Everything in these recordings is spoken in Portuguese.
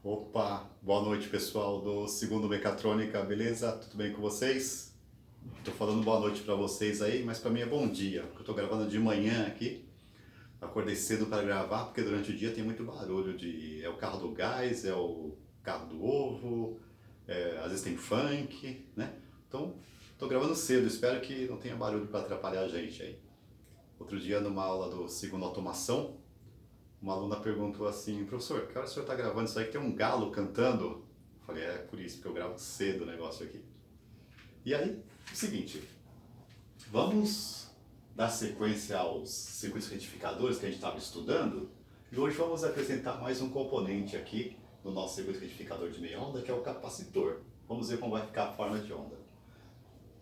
Opa, boa noite pessoal do Segundo Mecatrônica, beleza? Tudo bem com vocês? Tô falando boa noite para vocês aí, mas para mim é bom dia, porque eu tô gravando de manhã aqui. Acordei cedo para gravar, porque durante o dia tem muito barulho é o carro do gás, é o carro do ovo, às vezes tem funk, né? Então, tô gravando cedo, espero que não tenha barulho para atrapalhar a gente aí. Outro dia numa aula do Segundo Automação, uma aluna perguntou assim, professor, que hora o senhor está gravando isso aí que tem um galo cantando? Eu falei, é por isso que eu gravo cedo o negócio aqui. E aí, o seguinte, vamos dar sequência aos circuitos retificadores que a gente estava estudando e hoje vamos apresentar mais um componente aqui no nosso circuito retificador de meia onda, que é o capacitor. Vamos ver como vai ficar a forma de onda.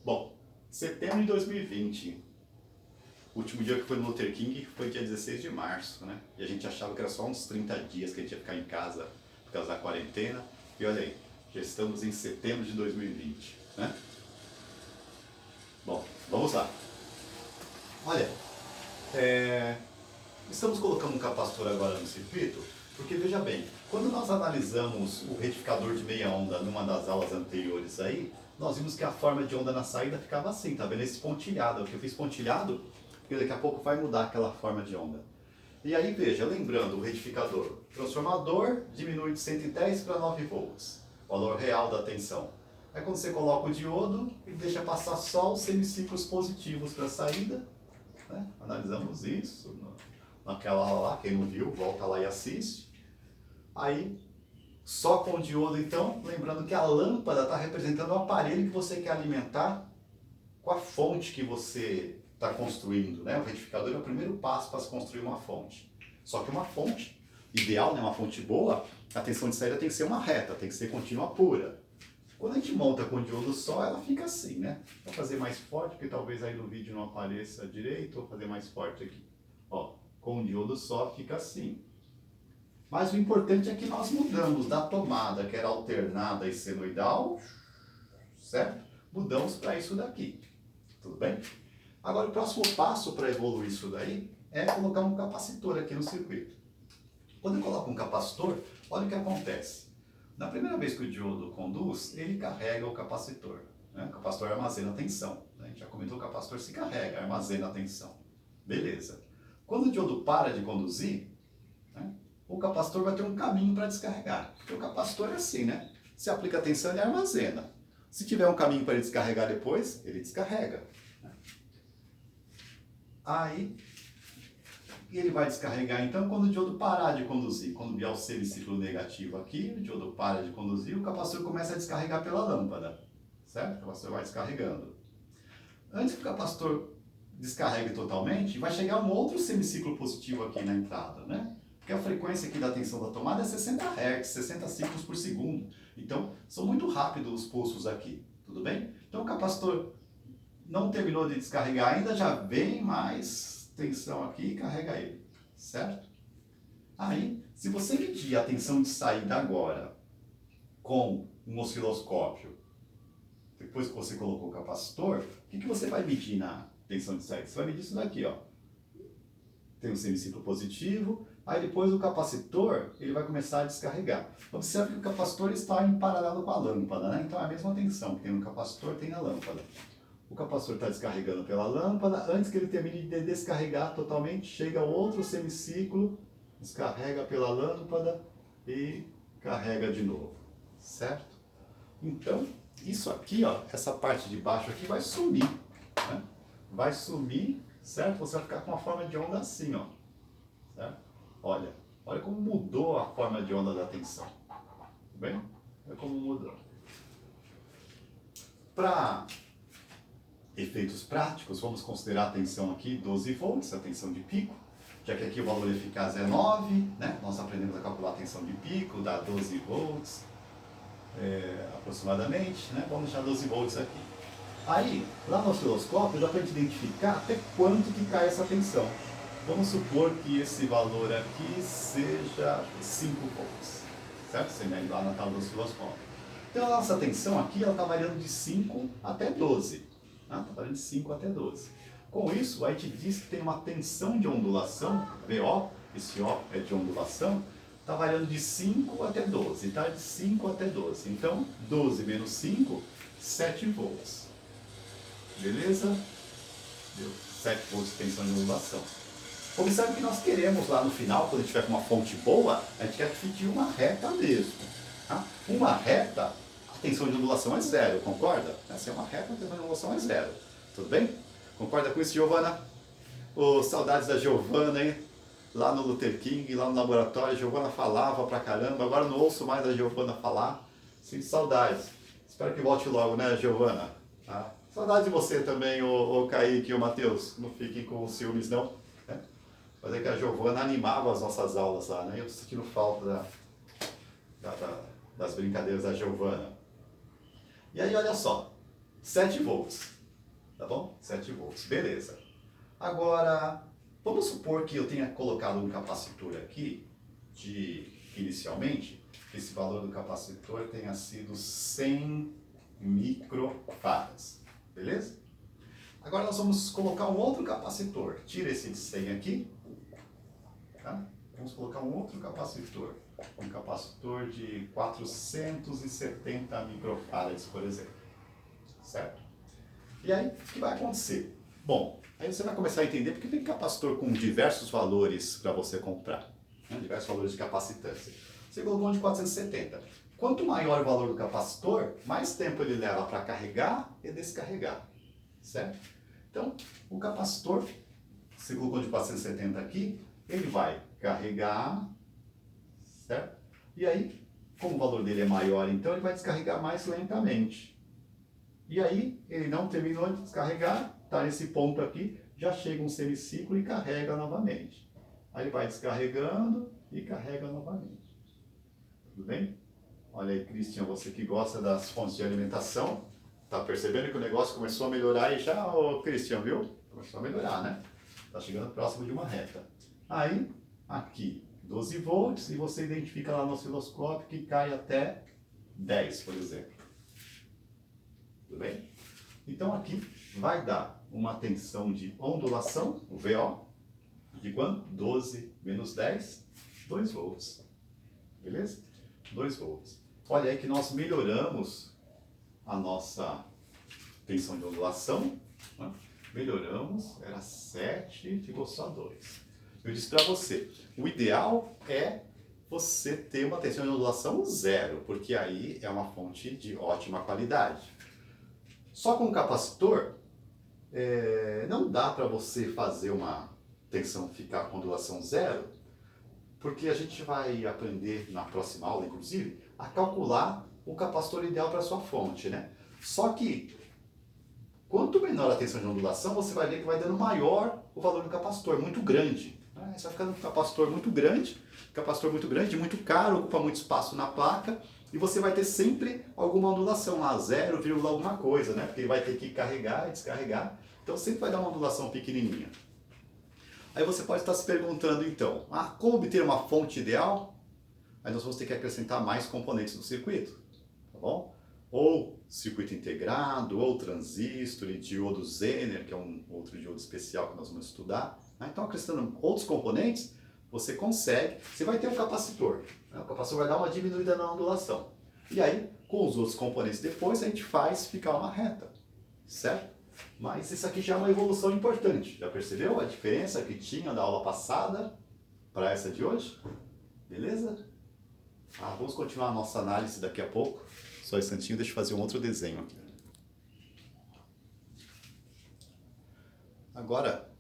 Bom, setembro de 2020, o último dia que foi no Luther King foi dia 16 de março, né? E a gente achava que era só uns 30 dias que a gente ia ficar em casa por causa da quarentena. E olha aí, já estamos em setembro de 2020, né? Bom, vamos lá. Olha, estamos colocando um capacitor agora no circuito, porque veja bem, quando nós analisamos o retificador de meia onda numa das aulas anteriores aí, nós vimos que a forma de onda na saída ficava assim, tá vendo? Esse pontilhado, o que eu fiz pontilhado, porque daqui a pouco vai mudar aquela forma de onda. E aí veja, lembrando o retificador, transformador diminui de 110 para 9 volts, valor real da tensão. Aí quando você coloca o diodo, ele deixa passar só os semiciclos positivos para a saída, né? Analisamos isso naquela aula lá, quem não viu, volta lá e assiste. Aí, só com o diodo então, lembrando que a lâmpada está representando o aparelho que você quer alimentar com a fonte que você está construindo, né? O retificador é o primeiro passo para se construir uma fonte. Só que uma fonte ideal, né? Uma fonte boa, a tensão de saída tem que ser uma reta, tem que ser contínua pura. Quando a gente monta com o diodo só, ela fica assim, né? Vou fazer mais forte, porque talvez aí no vídeo não apareça direito, vou fazer mais forte aqui. Ó, com o diodo só fica assim. Mas o importante é que nós mudamos da tomada, que era alternada e senoidal, certo? Mudamos para isso daqui. Tudo bem? Agora, o próximo passo para evoluir isso daí é colocar um capacitor aqui no circuito. Quando eu coloco um capacitor, olha o que acontece. Na primeira vez que o diodo conduz, ele carrega o capacitor. Né? O capacitor armazena a tensão. Né? A gente já comentou, o capacitor se carrega, armazena a tensão. Beleza. Quando o diodo para de conduzir, né, o capacitor vai ter um caminho para descarregar. Porque o capacitor é assim, né? Se aplica a tensão, ele armazena. Se tiver um caminho para ele descarregar depois, ele descarrega. Aí, ele vai descarregar então quando o diodo parar de conduzir. Quando vier o semiciclo negativo aqui, o diodo para de conduzir, o capacitor começa a descarregar pela lâmpada. Certo? O capacitor vai descarregando. Antes que o capacitor descarregue totalmente, vai chegar um outro semiciclo positivo aqui na entrada, né? Porque a frequência aqui da tensão da tomada é 60 Hz, 60 ciclos por segundo. Então, são muito rápidos os pulsos aqui, tudo bem? Então, o capacitor não terminou de descarregar ainda, já vem mais tensão aqui e carrega ele, certo? Aí, se você medir a tensão de saída agora com um osciloscópio, depois que você colocou o capacitor, o que você vai medir na tensão de saída? Você vai medir isso daqui, ó. Tem um semiciclo positivo, aí depois o capacitor ele vai começar a descarregar. Observe que o capacitor está em paralelo com a lâmpada, né? Então é a mesma tensão que tem no capacitor, tem na lâmpada. O capacitor está descarregando pela lâmpada, antes que ele termine de descarregar totalmente, chega outro semiciclo, descarrega pela lâmpada e carrega de novo, certo? Então, isso aqui, ó, essa parte de baixo aqui vai sumir, né? Vai sumir, certo? Você vai ficar com uma forma de onda assim, ó, certo? Olha como mudou a forma de onda da tensão, tudo bem? Olha como mudou. Para efeitos práticos, vamos considerar a tensão aqui 12 volts, a tensão de pico, já que aqui o valor eficaz é 9, né? Nós aprendemos a calcular a tensão de pico, dá 12 volts aproximadamente, né? Vamos deixar 12 volts aqui. Aí, lá no osciloscópio, dá para a gente identificar até quanto que cai essa tensão. Vamos supor que esse valor aqui seja 5 volts, certo? Você mede lá na tábua do osciloscópio. Então a nossa tensão aqui está variando de 5 até 12. Está variando de 5 até 12. Com isso, a gente diz que tem uma tensão de ondulação, VO, esse O é de ondulação, está variando de 5 até 12, tá? De 5 até 12. Então, 12 menos 5, 7 volts. Beleza? Deu 7 volts de tensão de ondulação. Observe que nós queremos lá no final, quando a gente tiver com uma fonte boa, a gente quer que fique uma reta mesmo. Tá? Uma reta, a tensão de ondulação é zero, concorda? Se é uma reta, a tensão de ondulação é zero. Tudo bem? Concorda com isso, Giovana? Oh, saudades da Giovana, hein? Lá no Luther King, lá no laboratório, a Giovana falava pra caramba, agora não ouço mais a Giovana falar. Sinto saudades. Espero que volte logo, né, Giovana? Ah, saudades de você também, o Kaique e o Matheus. Não fiquem com ciúmes, não. Né? Mas é que a Giovana animava as nossas aulas lá, né? Eu tô sentindo falta das brincadeiras da Giovana. E aí, olha só, 7 volts, tá bom? 7 volts, beleza. Agora, vamos supor que eu tenha colocado um capacitor aqui, inicialmente, que esse valor do capacitor tenha sido 100 microfarads, beleza? Agora nós vamos colocar um outro capacitor. Tira esse de 100 aqui, tá? Vamos colocar um outro capacitor, um capacitor de 470 microfarads, por exemplo, certo? E aí, o que vai acontecer? Bom, aí você vai começar a entender porque tem capacitor com diversos valores para você comprar, né? Diversos valores de capacitância. Você colocou um de 470. Quanto maior o valor do capacitor, mais tempo ele leva para carregar e descarregar, certo? Então, o capacitor, você colocou de 470 aqui, ele vai carregar, certo? E aí, como o valor dele é maior, então ele vai descarregar mais lentamente. E aí, ele não terminou de descarregar, está nesse ponto aqui, já chega um semiciclo e carrega novamente. Aí vai descarregando e carrega novamente. Tudo bem? Olha aí, Cristian, você que gosta das fontes de alimentação, tá percebendo que o negócio começou a melhorar aí já, ô Cristian, viu? Começou a melhorar, né? Tá chegando próximo de uma reta. Aí, aqui, 12 volts, e você identifica lá no osciloscópio que cai até 10, por exemplo. Tudo bem? Então aqui vai dar uma tensão de ondulação, o VO, de quanto? 12 menos 10, 2 volts. Beleza? 2 volts. Olha aí que nós melhoramos a nossa tensão de ondulação, né? Melhoramos, era 7, ficou só 2. Eu disse para você, o ideal é você ter uma tensão de ondulação 0, porque aí é uma fonte de ótima qualidade. Só com o capacitor, não dá para você fazer uma tensão ficar com ondulação 0, porque a gente vai aprender na próxima aula, inclusive, a calcular o capacitor ideal para a sua fonte, né? Só que, quanto menor a tensão de ondulação, você vai ver que vai dando maior o valor do capacitor, muito grande. Você vai ficando com um capacitor muito grande, muito caro, ocupa muito espaço na placa, e você vai ter sempre alguma ondulação lá, 0, alguma coisa, né? Porque ele vai ter que carregar e descarregar, então sempre vai dar uma ondulação pequenininha. Aí você pode estar se perguntando então, como obter uma fonte ideal? Aí nós vamos ter que acrescentar mais componentes no circuito, tá bom? Ou circuito integrado, ou transistor e diodo Zener, que é um outro diodo especial que nós vamos estudar. Então, acrescentando outros componentes, você consegue, você vai ter um capacitor. O capacitor vai dar uma diminuída na ondulação. E aí, com os outros componentes depois, a gente faz ficar uma reta, certo? Mas isso aqui já é uma evolução importante. Já percebeu a diferença que tinha da aula passada para essa de hoje? Beleza? Vamos continuar a nossa análise daqui a pouco. Só um instantinho, deixa eu fazer um outro desenho aqui. Agora,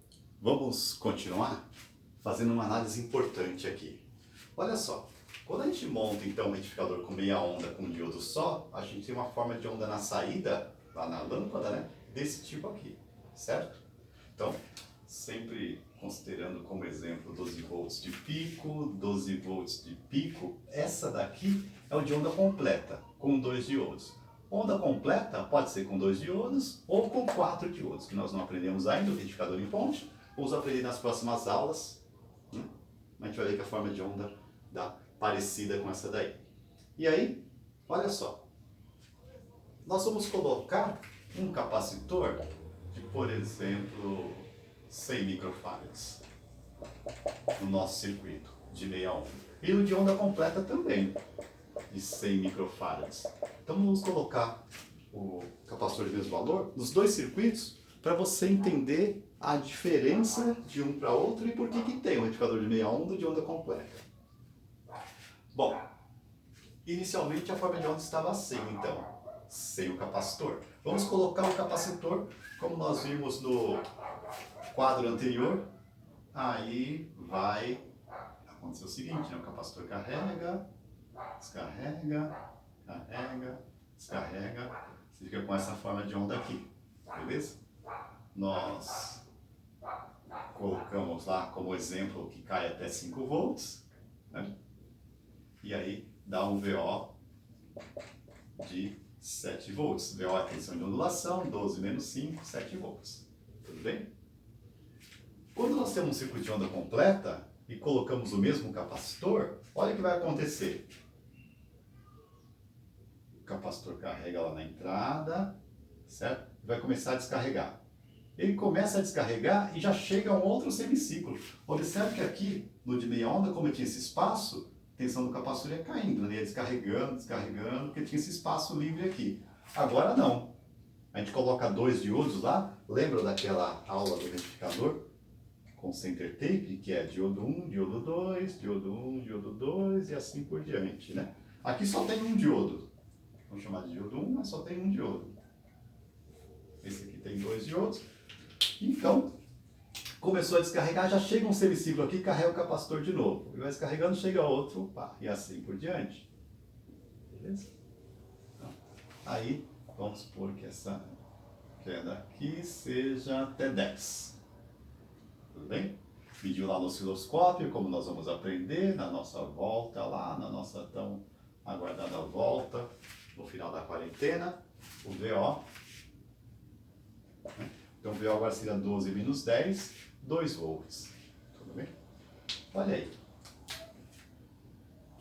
vamos continuar fazendo uma análise importante aqui. Olha só, quando a gente monta então um retificador com meia onda com um diodo só, a gente tem uma forma de onda na saída, lá na lâmpada, né? Desse tipo aqui, certo? Então, sempre considerando como exemplo 12 volts de pico, 12 volts de pico, essa daqui é o de onda completa, com 2 diodos. Onda completa pode ser com 2 diodos ou com 4 diodos, que nós não aprendemos ainda, o retificador em ponte. Vamos aprender nas próximas aulas, né? A gente vai ver que a forma de onda dá parecida com essa daí. E aí, olha só, nós vamos colocar um capacitor de, por exemplo, 100 microfarads no nosso circuito de meia onda. E o de onda completa também, de 100 microfarads. Então vamos colocar o capacitor de mesmo valor nos dois circuitos para você entender a diferença de um para outro e por que tem um retificador de meia onda e de onda completa. Bom, inicialmente a forma de onda estava assim, então, sem o capacitor. Vamos colocar o capacitor, como nós vimos no quadro anterior. Aí vai acontecer o seguinte, né? O capacitor carrega, descarrega, carrega, descarrega. Você fica com essa forma de onda aqui, beleza? Nós colocamos lá como exemplo que cai até 5 volts, né? E aí dá um VO de 7 volts. VO é a tensão de ondulação, 12 menos 5, 7 volts. Tudo bem? Quando nós temos um circuito de onda completa e colocamos o mesmo capacitor, olha o que vai acontecer. O capacitor carrega lá na entrada, certo? Vai começar a descarregar. Ele começa a descarregar e já chega a um outro semiciclo. Observe que aqui, no de meia onda, como tinha esse espaço, a tensão do capacitor ia caindo, né? Ia descarregando, descarregando, porque tinha esse espaço livre aqui. Agora não. A gente coloca 2 diodos lá, lembra daquela aula do retificador? Com center tape, que é diodo 1, diodo 2, diodo 1, diodo 2 e assim por diante, né? Aqui só tem um diodo. Vamos chamar de diodo 1, mas só tem um diodo. Esse aqui tem 2 diodos. Então, começou a descarregar, já chega um semiciclo aqui, carrega o capacitor de novo. E vai descarregando, chega outro, opa, e assim por diante. Beleza? Então, aí, vamos supor que essa queda aqui seja até 10. Tudo bem? Mediu lá no osciloscópio, como nós vamos aprender, na nossa volta lá, na nossa tão aguardada volta, no final da quarentena, o VO. Então o VO agora seria 12 menos 10, 2 volts. Tudo bem? Olha aí.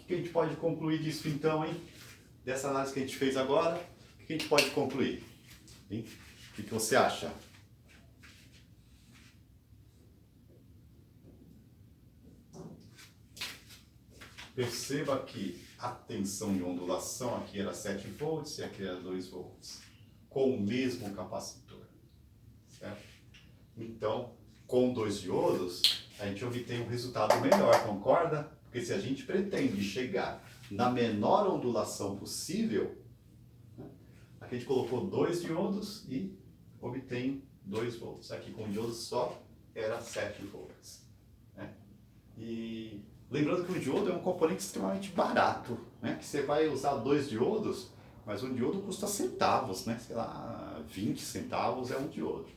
O que a gente pode concluir disso então, hein? Dessa análise que a gente fez agora, o que a gente pode concluir? Hein? O que você acha? Perceba que a tensão de ondulação aqui era 7 volts e aqui era 2 volts, com o mesmo capacitor, certo? Então, com 2 diodos, a gente obtém um resultado melhor, concorda? Porque se a gente pretende chegar na menor ondulação possível, né, aqui a gente colocou 2 diodos e obtém 2 volts. Aqui com diodo só era 7 volts. Né? E lembrando que o diodo é um componente extremamente barato, né? Que você vai usar 2 diodos, mas um diodo custa centavos, né? Sei lá, 20 centavos é um diodo.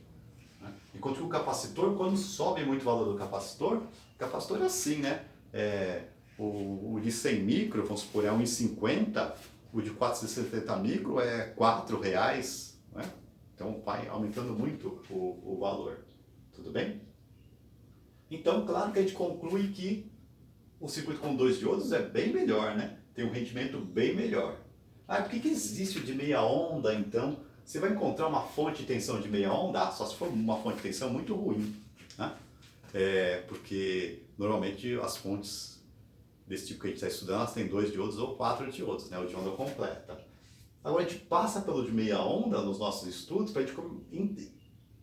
Né? Enquanto que o capacitor, quando sobe muito o valor do capacitor, o capacitor é assim, né? O de 100 micro, vamos supor, é 1,50, o de 470 micro é R$4, né? Então vai aumentando muito o valor. Tudo bem? Então, claro que a gente conclui que o circuito com 2 diodos é bem melhor, né? Tem um rendimento bem melhor. Ah, por que existe o de meia onda, então? Você vai encontrar uma fonte de tensão de meia onda, só se for uma fonte de tensão muito ruim, né? Porque normalmente as fontes desse tipo que a gente está estudando, elas têm 2 diodos ou 4 diodos, né? O de onda completa. Agora a gente passa pelo de meia onda nos nossos estudos para a gente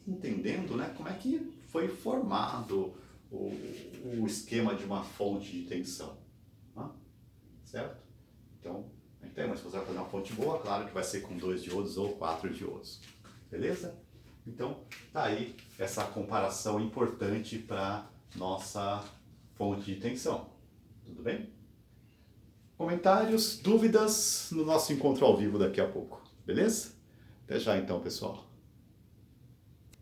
entendendo, né, como é que foi formado o esquema de uma fonte de tensão, né? Certo? Então, a gente tem, mas se você vai fazer uma fonte boa, claro que vai ser com 2 diodos ou 4 diodos, beleza? Então, tá aí essa comparação importante para nossa fonte de tensão, tudo bem? Comentários, dúvidas no nosso encontro ao vivo daqui a pouco, beleza? Até já então, pessoal.